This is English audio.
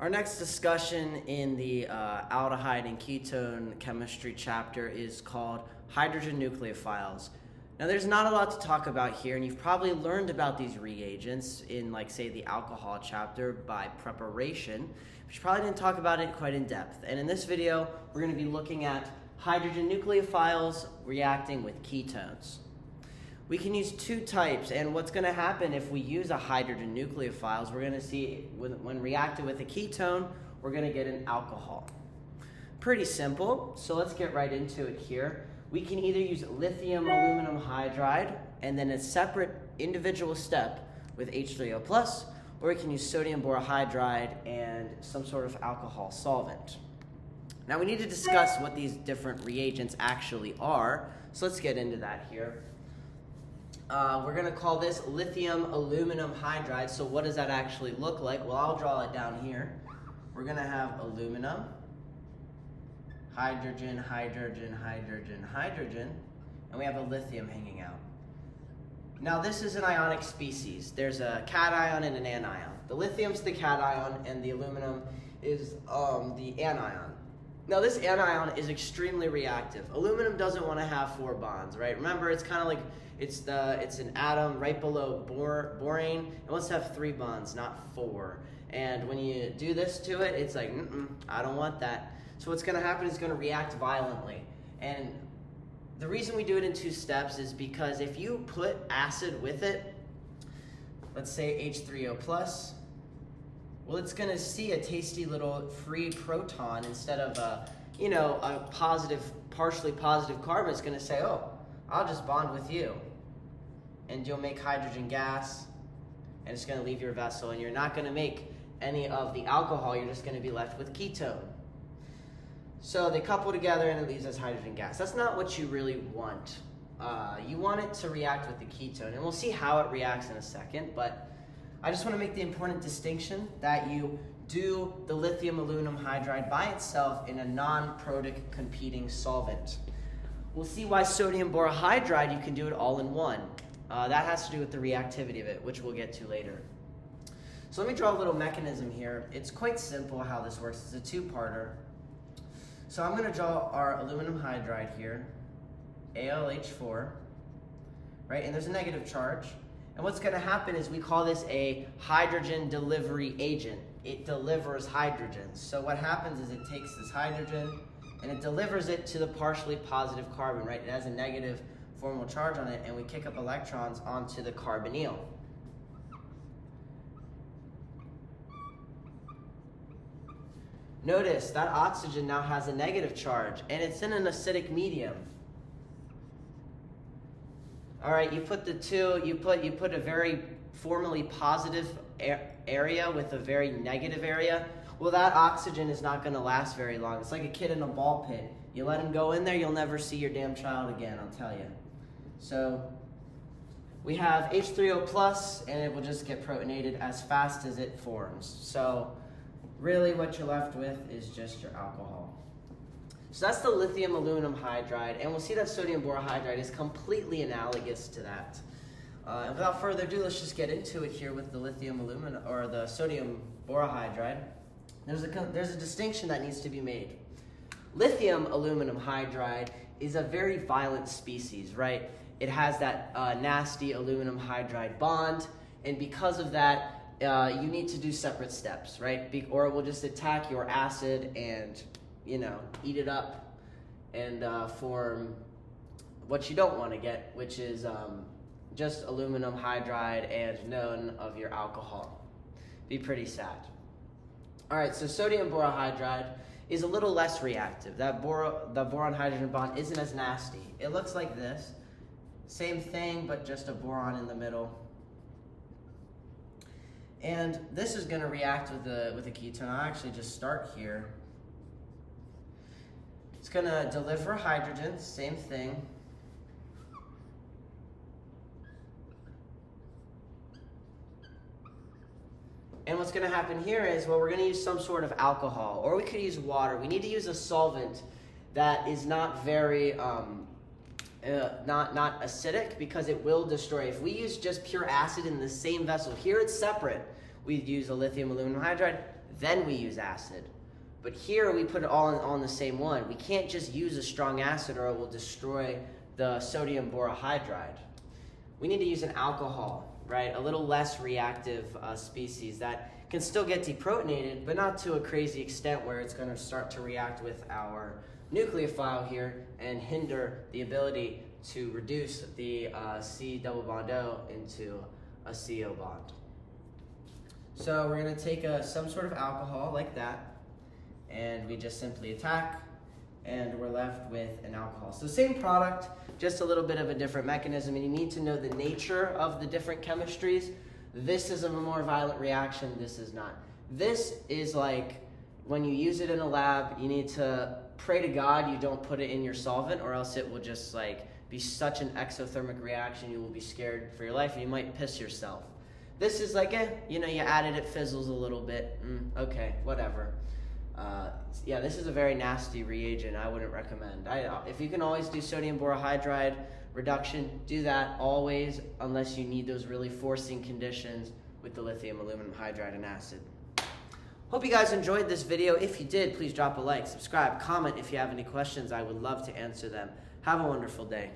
Our next discussion in the aldehyde and ketone chemistry chapter is called hydrogen nucleophiles. Now there's not a lot to talk about here, and you've probably learned about these reagents in, like, say, the alcohol chapter by preparation, but you probably didn't talk about it quite in depth. And in this video, we're going to be looking at hydrogen nucleophiles reacting with ketones. We can use two types, and what's going to happen if we use a hydrogen nucleophiles, we're going to see when reacted with a ketone, we're going to get an alcohol. Pretty simple, so let's get right into it here. We can either use lithium aluminum hydride and then a separate individual step with H3O+, or we can use sodium borohydride and some sort of alcohol solvent. Now we need to discuss what these different reagents actually are, so let's get into that here. We're going to call this lithium aluminum hydride. So what does that actually look like? Well, I'll draw it down here. We're going to have aluminum, hydrogen, hydrogen, hydrogen, hydrogen, and we have a lithium hanging out. Now this is an ionic species. There's a cation and an anion. The lithium's the cation and the aluminum is the anion. Now this anion is extremely reactive. Aluminum doesn't want to have four bonds, right? Remember, it's kind of like it's an atom right below borane. It wants to have 3 bonds, not 4. And when you do this to it, it's like, I don't want that. So what's going to happen is it's going to react violently. And the reason we do it in 2 steps is because if you put acid with it, let's say H3O+, well, it's going to see a tasty little free proton instead of a positive, partially positive carbon. It's going to say, oh, I'll just bond with you. And you'll make hydrogen gas, and it's going to leave your vessel, and you're not going to make any of the alcohol. You're just going to be left with ketone. So they couple together, and it leaves us hydrogen gas. That's not what you really want. You want it to react with the ketone, and we'll see how it reacts in a second, but I just want to make the important distinction that you do the lithium aluminum hydride by itself in a non-protic competing solvent. We'll see why sodium borohydride, you can do it all in one. That has to do with the reactivity of it, which we'll get to later. So let me draw a little mechanism here. It's quite simple how this works. It's a 2-parter. So I'm going to draw our aluminum hydride here, AlH4, right? And there's a negative charge. And what's going to happen is we call this a hydrogen delivery agent. It delivers hydrogen. So what happens is it takes this hydrogen and it delivers it to the partially positive carbon, right? It has a negative formal charge on it, and we kick up electrons onto the carbonyl. Notice that oxygen now has a negative charge, and it's in an acidic medium. All right, you put the two, you put a very formally positive area with a very negative area. Well, that oxygen is not going to last very long. It's like a kid in a ball pit. You let him go in there, you'll never see your damn child again, I'll tell you. So we have H3O+, and it will just get protonated as fast as it forms. So really what you're left with is just your alcohol. So that's the lithium aluminum hydride, and we'll see that sodium borohydride is completely analogous to that. And without further ado, let's just get into it here with the lithium aluminum, or the sodium borohydride. There's a distinction that needs to be made. Lithium aluminum hydride is a very violent species, right? It has that nasty aluminum hydride bond, and because of that, you need to do separate steps, right? Or it will just attack your acid and, eat it up and form what you don't want to get, which is just aluminum hydride and none of your alcohol. Be pretty sad. All right, so sodium borohydride is a little less reactive. The boron-hydrogen bond isn't as nasty. It looks like this. Same thing, but just a boron in the middle. And this is going to react with a ketone. I'll actually just start here. It's going to deliver hydrogen, same thing. And what's going to happen here is, well, we're going to use some sort of alcohol, or we could use water. We need to use a solvent that is not very not acidic, because it will destroy. If we use just pure acid in the same vessel, here it's separate. We'd use a lithium aluminum hydride. then we use acid. But here we put it all in the same one. We can't just use a strong acid or it will destroy the sodium borohydride. We need to use an alcohol, right? A little less reactive species that can still get deprotonated, but not to a crazy extent where it's going to start to react with our nucleophile here and hinder the ability to reduce the C double bond O into a CO bond. So we're going to take some sort of alcohol like that, and we just simply attack, and we're left with an alcohol. So same product, just a little bit of a different mechanism, and you need to know the nature of the different chemistries. This is a more violent reaction, this is not. This is like when you use it in a lab, you need to pray to God you don't put it in your solvent, or else it will just like be such an exothermic reaction, you will be scared for your life and you might piss yourself. This is like, you added it, fizzles a little bit, okay, whatever. Yeah, this is a very nasty reagent. I wouldn't recommend. If you can always do sodium borohydride reduction, do that always, unless you need those really forcing conditions with the lithium aluminum hydride and acid. Hope you guys enjoyed this video. If you did, please drop a like, subscribe, comment if you have any questions. I would love to answer them. Have a wonderful day.